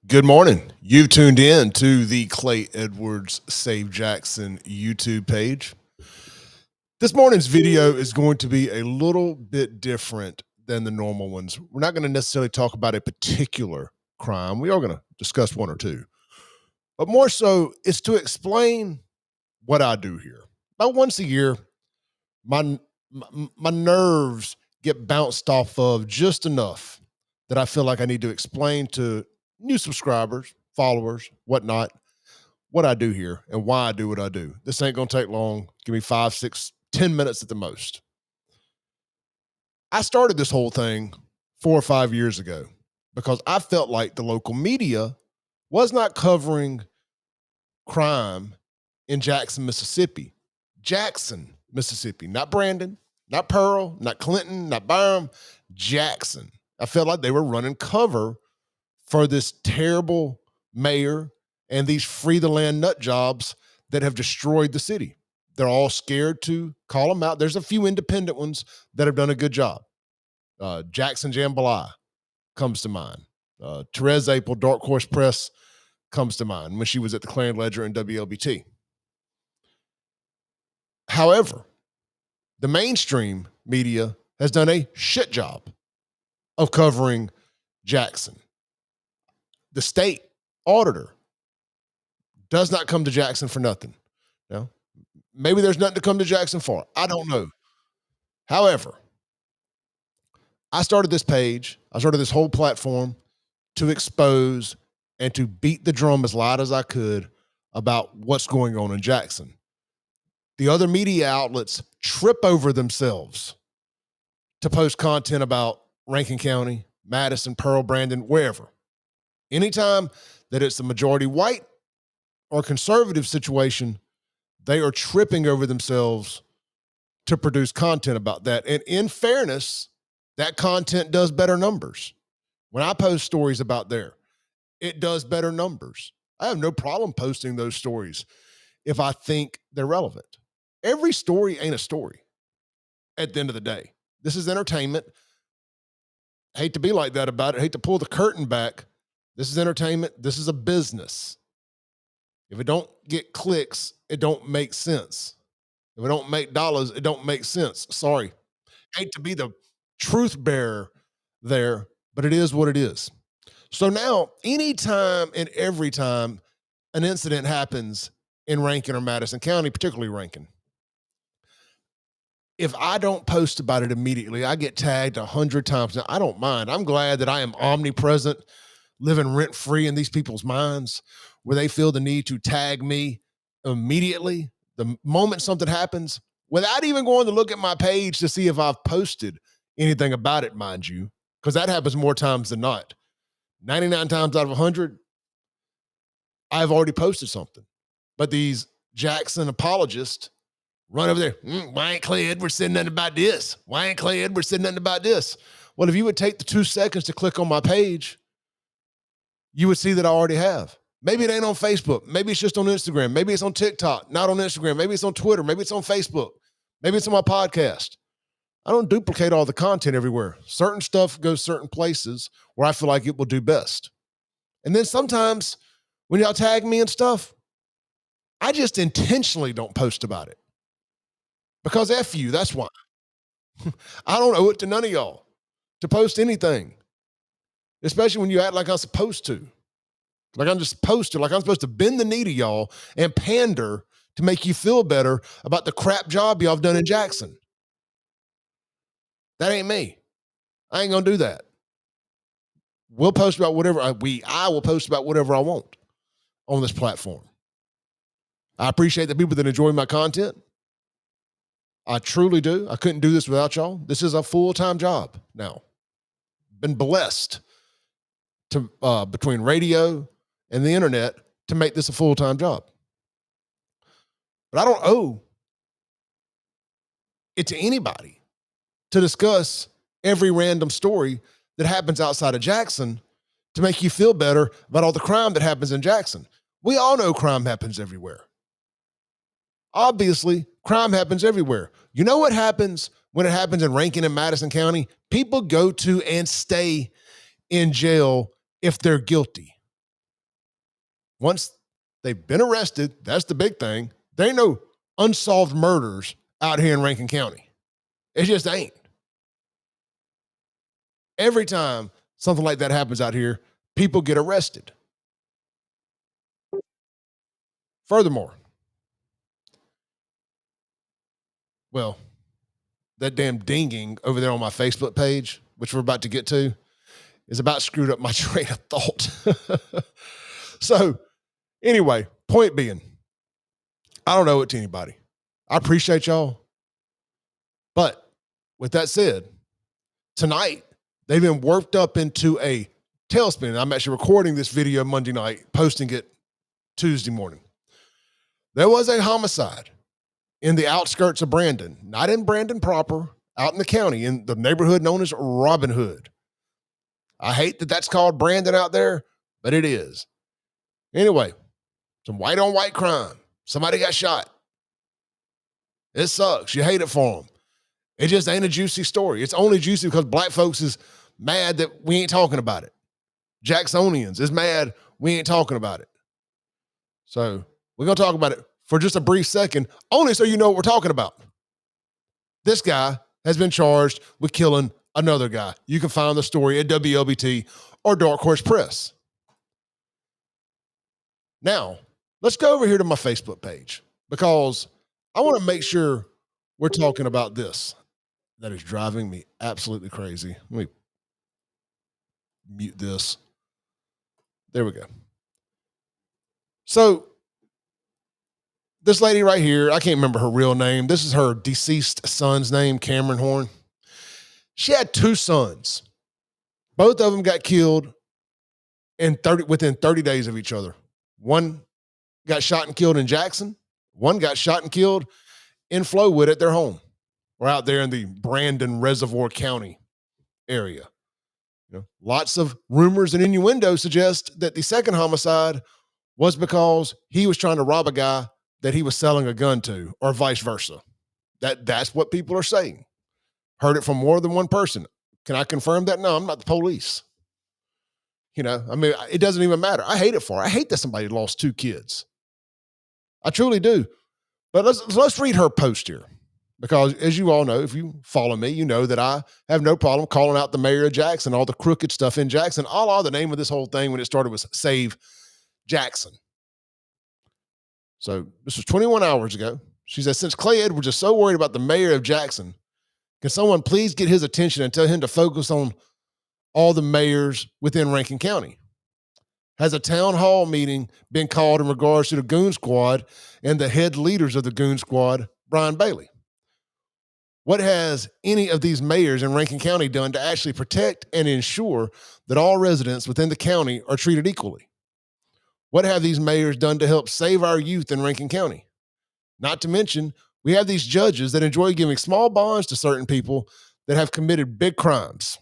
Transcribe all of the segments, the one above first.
Good morning. You've tuned in to the Clay Edwards Save Jackson YouTube page. This morning's video is going to be a little bit different than the normal ones. We're not going to necessarily talk about a particular crime. We are going to discuss one or two, but more so, it's to explain what I do here. About once a year, my nerves get bounced off of just enough that I feel like I need to explain to new subscribers, followers, whatnot, what I do here and why I do what I do. This ain't gonna take long. Give me 5, 6, 10 minutes at the most. I started this whole thing 4 or 5 years ago because I felt like the local media was not covering crime in Jackson, Mississippi. Jackson, Mississippi, not Brandon, not Pearl, not Clinton, not Byram, Jackson. I felt like they were running cover for this terrible mayor and these free the land nut jobs that have destroyed the city. They're all scared to call them out. There's a few independent ones that have done a good job. Jackson Jambalaya comes to mind. Therese April, Dark Horse Press comes to mind when she was at the Clarion Ledger and WLBT. However, the mainstream media has done a shit job of covering Jackson. The state auditor does not come to Jackson for nothing. Now, maybe there's nothing to come to Jackson for. I don't know. However, I started this page, I started this whole platform to expose and to beat the drum as loud as I could about what's going on in Jackson. The other media outlets trip over themselves to post content about Rankin County, Madison, Pearl, Brandon, wherever. Anytime that it's a majority white or conservative situation, they are tripping over themselves to produce content about that. And in fairness, that content does better numbers. When I post stories about there, it does better numbers. I have no problem posting those stories if I think they're relevant. Every story ain't a story at the end of the day. This is entertainment. Hate to be like that about it. Hate to pull the curtain back. This is entertainment. This is a business. If it don't get clicks, it don't make sense. If it don't make dollars, it don't make sense. Sorry. Hate to be the truth bearer there, but it is what it is. So now, anytime and every time an incident happens in Rankin or Madison County, particularly Rankin, if I don't post about it immediately, I get tagged 100 times. Now, I don't mind. I'm glad that I am omnipresent, living rent free in these people's minds where they feel the need to tag me immediately. The moment something happens, without even going to look at my page to see if I've posted anything about it, mind you, because that happens more times than not. 99 times out of 100, I've already posted something. But these Jackson apologists run over there. Why ain't Clay Edwards said nothing about this? Why ain't Clay Edwards said nothing about this? Well, if you would take the 2 seconds to click on my page, you would see that I already have. Maybe it ain't on Facebook. Maybe it's just on Instagram. Maybe it's on TikTok, not on Instagram. Maybe it's on Twitter. Maybe it's on Facebook. Maybe it's on my podcast. I don't duplicate all the content everywhere. Certain stuff goes certain places where I feel like it will do best. And then sometimes when y'all tag me and stuff, I just intentionally don't post about it. Because F you, that's why. I don't owe it to none of y'all to post anything. Especially when you act like I'm supposed to. Like I'm just supposed to, like I'm supposed to bend the knee to y'all and pander to make you feel better about the crap job y'all have done in Jackson. That ain't me. I ain't gonna do that. We'll post about whatever I will post about whatever I want on this platform. I appreciate the people that enjoy my content. I truly do. I couldn't do this without y'all. This is a full-time job now. Been blessed to between radio and the internet to make this a full-time job. But I don't owe it to anybody to discuss every random story that happens outside of Jackson to make you feel better about all the crime that happens in Jackson. We all know crime happens everywhere. Obviously, crime happens everywhere. You know what happens when it happens in Rankin and Madison County? People go to and stay in jail if they're guilty. Once they've been arrested, that's the big thing. There ain't no unsolved murders out here in Rankin County. It just ain't. Every time something like that happens out here, people get arrested. Furthermore, well, that damn dinging over there on my Facebook page, which we're about to get to, is about screwed up my train of thought. So, anyway, point being, I don't owe it to anybody. I appreciate y'all. But with that said, tonight, they've been worked up into a tailspin. I'm actually recording this video Monday night, posting it Tuesday morning. There was a homicide in the outskirts of Brandon, not in Brandon proper, out in the county, in the neighborhood known as Robin Hood. I hate that that's called Brandon out there, but it is. Anyway, some white on white crime. Somebody got shot. It sucks. You hate it for them. It just ain't a juicy story. It's only juicy because black folks is mad that we ain't talking about it. Jacksonians is mad we ain't talking about it. So we're going to talk about it for just a brief second, only so you know what we're talking about. This guy has been charged with killing another guy. You can find the story at WLBT or Dark Horse Press. Now, let's go over here to my Facebook page because I want to make sure we're talking about this. That is driving me absolutely crazy. Let me mute this. There we go. So, this lady right here, I can't remember her real name. This is her deceased son's name, Cameron Horn. She had two sons. Both of them got killed within 30 days of each other. One got shot and killed in Jackson. One got shot and killed in Flowood at their home. We're out there in the Brandon Reservoir County area. Lots of rumors and innuendos suggest that the second homicide was because he was trying to rob a guy that he was selling a gun to, or vice versa. That's what people are saying. Heard it from more than one person. Can I confirm that? No, I'm not the police. It doesn't even matter. I hate it for her. I hate that somebody lost two kids. I truly do. But let's read her post here. Because as you all know, if you follow me, you know that I have no problem calling out the mayor of Jackson, all the crooked stuff in Jackson. The name of this whole thing when it started was Save Jackson. So this was 21 hours ago. She said, since Clay Edwards is so worried about the mayor of Jackson, can someone please get his attention and tell him to focus on all the mayors within Rankin County? Has a town hall meeting been called in regards to the Goon Squad and the head leaders of the Goon Squad, Brian Bailey? What has any of these mayors in Rankin County done to actually protect and ensure that all residents within the county are treated equally? What have these mayors done to help save our youth in Rankin County? Not to mention, we have these judges that enjoy giving small bonds to certain people that have committed big crimes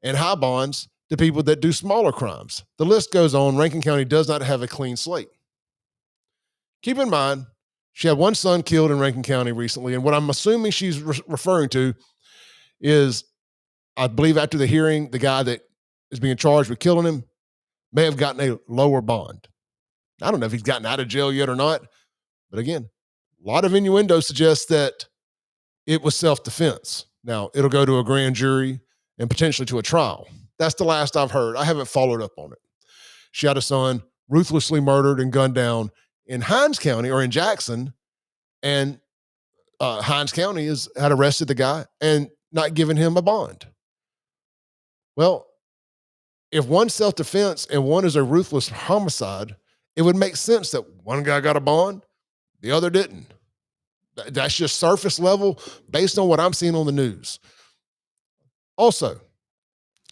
and high bonds to people that do smaller crimes. The list goes on. Rankin County does not have a clean slate. Keep in mind, she had one son killed in Rankin County recently, and what I'm assuming she's referring to is, I believe after the hearing, the guy that is being charged with killing him may have gotten a lower bond. I don't know if he's gotten out of jail yet or not, but again, a lot of innuendo suggests that it was self-defense. Now, it'll go to a grand jury and potentially to a trial. That's the last I've heard. I haven't followed up on it. She had a son ruthlessly murdered and gunned down in Hinds County or in Jackson, and Hinds County had arrested the guy and not given him a bond. Well, if one's self-defense and one is a ruthless homicide, it would make sense that one guy got a bond, the other didn't. That's just surface level based on what I'm seeing on the news. Also,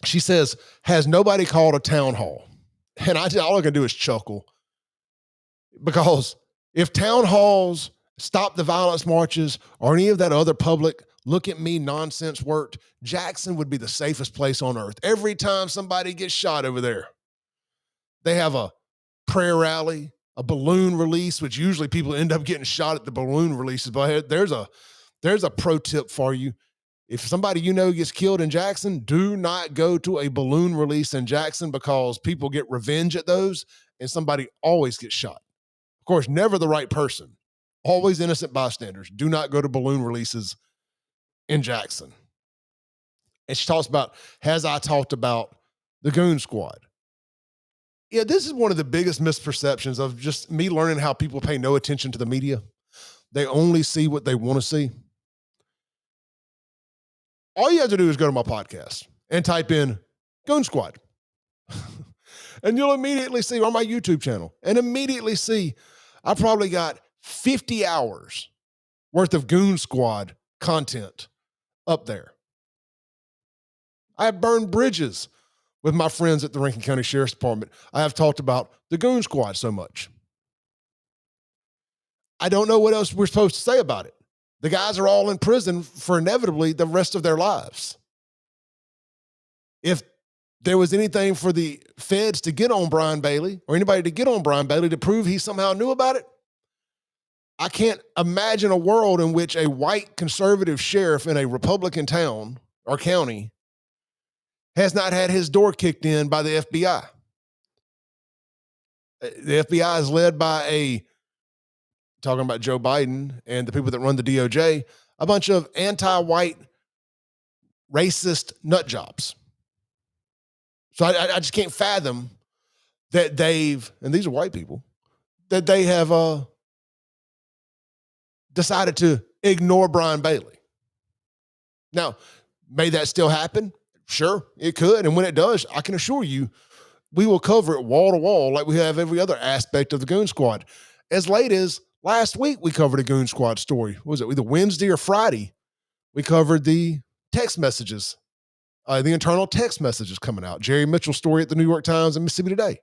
she says, has nobody called a town hall? And all I can do is chuckle. Because if town halls, stop the violence marches, or any of that other public look at me nonsense worked, Jackson would be the safest place on earth. Every time somebody gets shot over there, they have a prayer rally, a balloon release, which usually people end up getting shot at the balloon releases. But there's a pro tip for you. If somebody you know gets killed in Jackson, do not go to a balloon release in Jackson because people get revenge at those and somebody always gets shot. Of course, never the right person. Always innocent bystanders. Do not go to balloon releases in Jackson. And she talks about, has I talked about the Goon Squad? Yeah, this is one of the biggest misperceptions of just me learning how people pay no attention to the media. They only see what they want to see. All you have to do is go to my podcast and type in Goon Squad. And you'll immediately see on my YouTube channel and immediately see I probably got 50 hours worth of Goon Squad content up there. I have burned bridges with my friends at the Rankin County Sheriff's Department. I have talked about the Goon Squad so much. I don't know what else we're supposed to say about it. The guys are all in prison for inevitably the rest of their lives. If there was anything for the feds to get on Brian Bailey or anybody to get on Brian Bailey to prove he somehow knew about it, I can't imagine a world in which a white conservative sheriff in a Republican town or county has not had his door kicked in by the FBI. The FBI is led by talking about Joe Biden and the people that run the DOJ, a bunch of anti-white, racist nut jobs. So I just can't fathom that and these are white people, that they have decided to ignore Brian Bailey. Now, may that still happen? Sure, it could. And when it does, I can assure you, we will cover it wall to wall like we have every other aspect of the Goon Squad. As late as last week, we covered a Goon Squad story. What was it either Wednesday or Friday? We covered the text messages, the internal text messages coming out. Jerry Mitchell's story at the New York Times and Mississippi Today.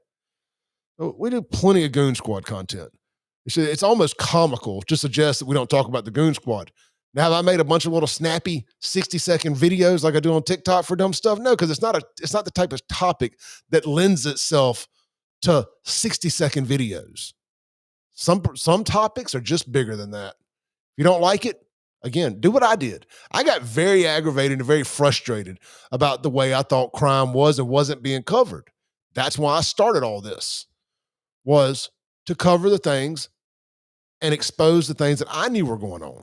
So we do plenty of Goon Squad content. It's almost comical to suggest that we don't talk about the Goon Squad. Now, have I made a bunch of little snappy 60-second videos like I do on TikTok for dumb stuff? No, because it's not the type of topic that lends itself to 60-second videos. Some topics are just bigger than that. If you don't like it, again, do what I did. I got very aggravated and very frustrated about the way I thought crime was and wasn't being covered. That's why I started all this, was to cover the things and expose the things that I knew were going on.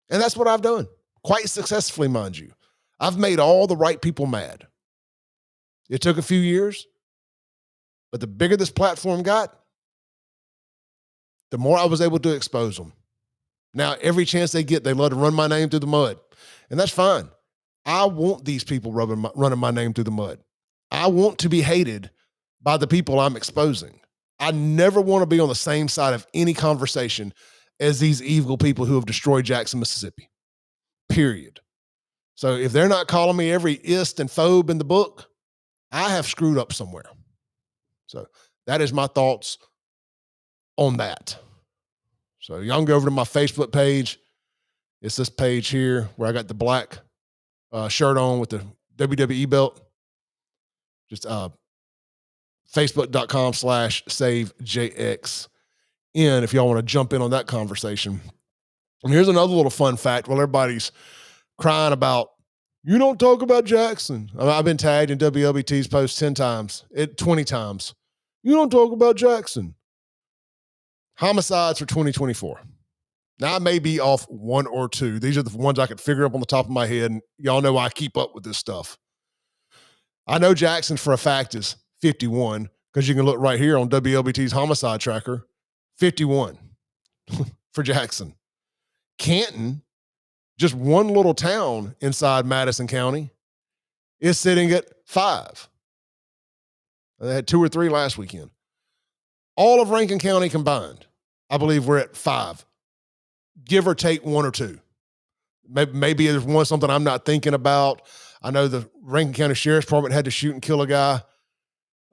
And that's what I've done, quite successfully, mind you. I've made all the right people mad. It took a few years, but the bigger this platform got, the more I was able to expose them. Now, every chance they get, they love to run my name through the mud. And that's fine. I want these people running my name through the mud. I want to be hated by the people I'm exposing. I never want to be on the same side of any conversation as these evil people who have destroyed Jackson, Mississippi. Period. So if they're not calling me every ist and phobe in the book, I have screwed up somewhere. So that is my thoughts on that. So y'all can go over to my Facebook page. It's this page here where I got the black shirt on with the WWE belt. Just facebook.com/SaveJX. If y'all want to jump in on that conversation. And here's another little fun fact while everybody's crying about, you don't talk about Jackson. I've been tagged in WLBT's post 20 times. You don't talk about Jackson. Homicides for 2024. Now, I may be off one or two. These are the ones I could figure up on the top of my head, and y'all know I keep up with this stuff. I know Jackson for a fact is 51 because you can look right here on WLBT's homicide tracker. 51 for Jackson. Canton, just one little town inside Madison County, is sitting at 5. They had 2 or 3 last weekend. All of Rankin County combined, I believe we're at 5, give or take 1 or 2. Maybe there's something I'm not thinking about. I know the Rankin County Sheriff's Department had to shoot and kill a guy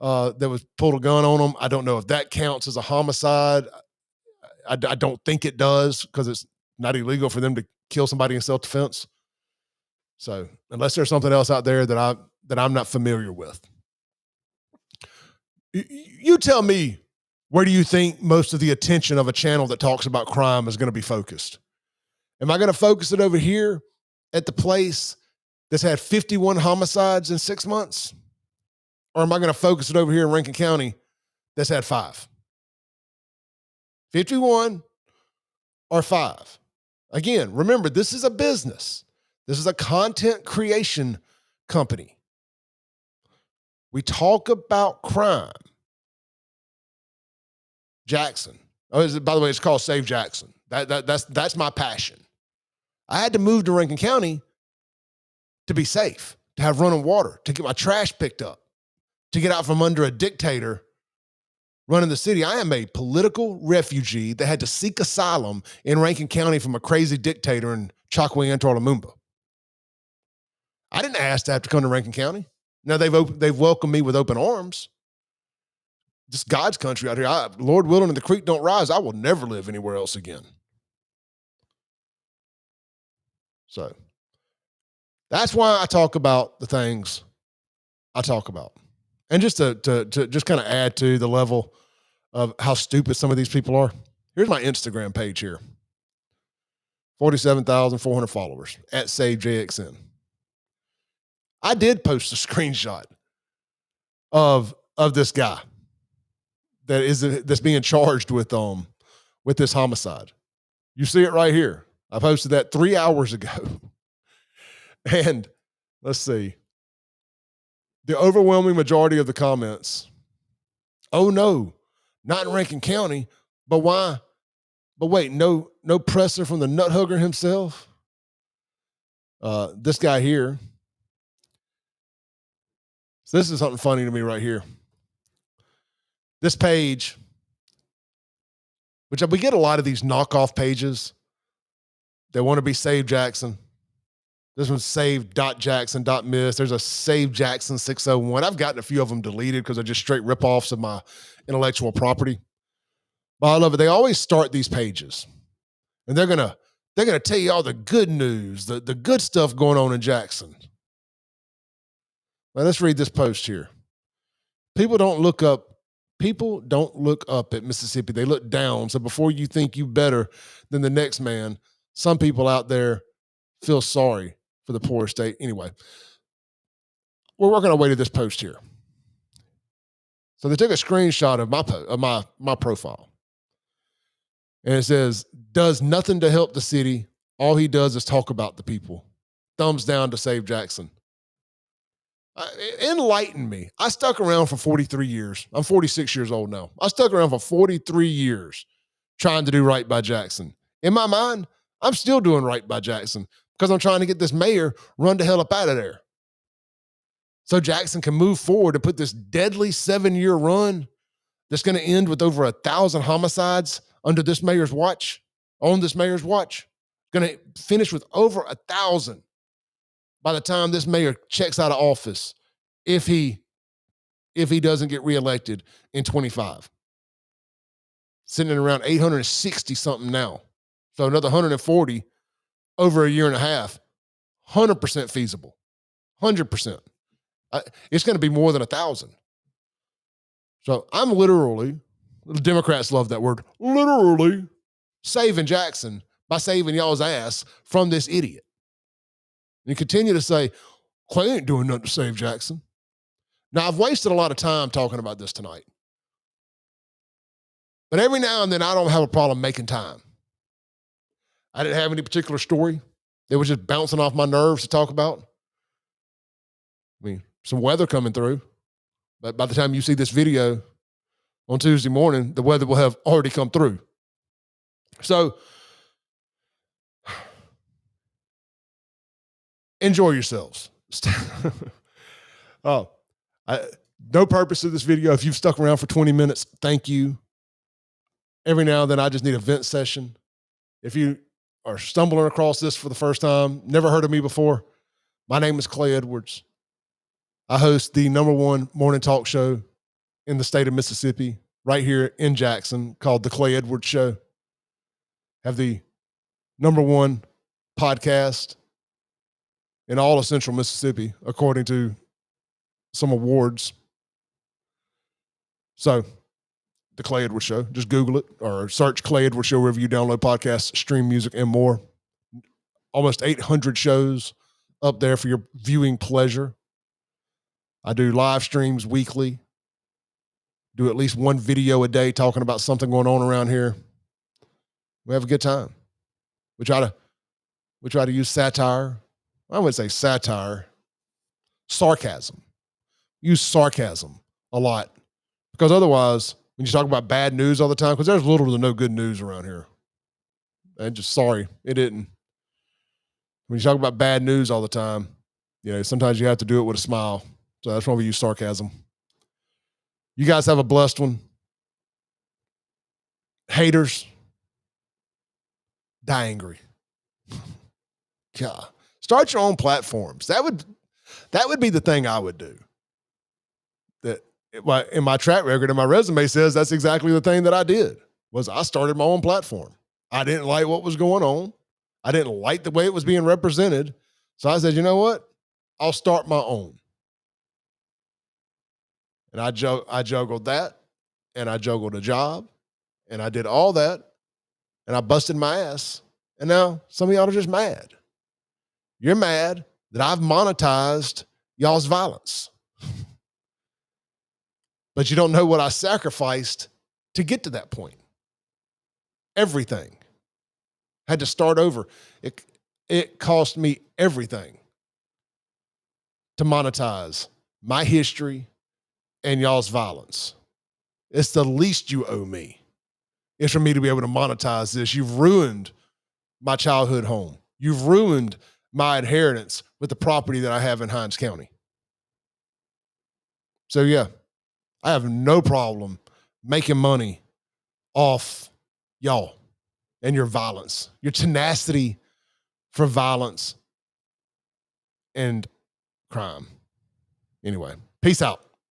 that was pulled a gun on him. I don't know if that counts as a homicide. I don't think it does because it's not illegal for them to kill somebody in self-defense. So unless there's something else out there that I'm not familiar with. You tell me, where do you think most of the attention of a channel that talks about crime is going to be focused? Am I going to focus it over here at the place that's had 51 homicides in 6 months? Or am I going to focus it over here in Rankin County that's had 5? 51 or 5? Again, remember, this is a business. This is a content creation company. We talk about crime. Jackson. Oh, by the way, it's called Save Jackson. That's my passion. I had to move to Rankin County to be safe, to have running water, to get my trash picked up, to get out from under a dictator running the city. I am a political refugee that had to seek asylum in Rankin County from a crazy dictator in Chakwe Lumumba. I didn't ask to have to come to Rankin County. Now they've welcomed me with open arms. Just God's country out here. Lord willing, and the creek don't rise, I will never live anywhere else again. So that's why I talk about the things I talk about. And just to just kind of add to the level of how stupid some of these people are, here's my Instagram page here. 47,400 followers at SaveJXN. I did post a screenshot of this guy that's being charged with this homicide. You see it right here. I posted that 3 hours ago. And let's see. The overwhelming majority of the comments, oh no, not in Rankin County, but why? But wait, no presser from the nut hugger himself. This guy here. So this is something funny to me right here. This page, which we get a lot of these knockoff pages. They want to be Save Jackson. This one's save.jackson.miss. There's a Save Jackson 601. I've gotten a few of them deleted because they're just straight ripoffs of my intellectual property. But I love it. They always start these pages, and they're gonna tell you all the good news, the good stuff going on in Jackson. Now let's read this post here. People don't look up at Mississippi. They look down. So before you think you better than the next man, some people out there feel sorry for the poor state. Anyway, we're working our way to this post here. So they took a screenshot of my profile. And it says, does nothing to help the city. All he does is talk about the people. Thumbs down to Save Jackson. Enlighten me. I stuck around for 43 years. I'm 46 years old now. I stuck around for 43 years trying to do right by Jackson. In my mind, I'm still doing right by Jackson because I'm trying to get this mayor run the hell up out of there. So Jackson can move forward and put this deadly 7-year run that's going to end with over 1,000 homicides on this mayor's watch. Going to finish with over 1,000 by the time this mayor checks out of office, if he doesn't get reelected in 25. Sitting at around 860 something now. So another 140 over a year and a half. 100% feasible. 100%. It's going to be more than 1,000. So I'm literally, the Democrats love that word, literally saving Jackson by saving y'all's ass from this idiot. And you continue to say, Clay ain't doing nothing to save Jackson. Now, I've wasted a lot of time talking about this tonight. But every now and then, I don't have a problem making time. I didn't have any particular story. It was just bouncing off my nerves to talk about. I mean, some weather coming through. But by the time you see this video on Tuesday morning, the weather will have already come through. So, enjoy yourselves. No purpose to this video. If you've stuck around for 20 minutes, thank you. Every now and then, I just need a vent session. If you are stumbling across this for the first time, never heard of me before, my name is Clay Edwards. I host the #1 morning talk show in the state of Mississippi, right here in Jackson, called The Clay Edwards Show. Have the #1 podcast in all of central Mississippi, according to some awards. So, The Clay Edwards Show. Just Google it or search Clay Edwards Show wherever you download podcasts, stream music, and more. almost 800 shows up there for your viewing pleasure. I do live streams weekly, do at least one video a day talking about something going on around here. We have a good time. We try to use satire. I wouldn't say satire, sarcasm. Use sarcasm a lot, because otherwise, when you talk about bad news all the time, because there's little to no good news around here. And just sorry, it didn't. When you talk about bad news all the time, sometimes you have to do it with a smile. So that's why we use sarcasm. You guys have a blessed one. Haters, die angry. God. Start your own platforms. That would be the thing I would do. That in my track record and my resume says that's exactly the thing that I did. Was I started my own platform. I didn't like what was going on. I didn't like the way it was being represented. So I said, you know what? I'll start my own. And I juggled that, and I juggled a job, and I did all that, and I busted my ass. And now some of y'all are just mad. You're mad that I've monetized y'all's violence. But you don't know what I sacrificed to get to that point. Everything. Had to start over. It cost me everything to monetize my history and y'all's violence. It's the least you owe me. It's for me to be able to monetize this. You've ruined my childhood home. You've ruined my inheritance with the property that I have in Hinds County. So yeah, I have no problem making money off y'all and your violence, your tenacity for violence and crime. Anyway, peace out.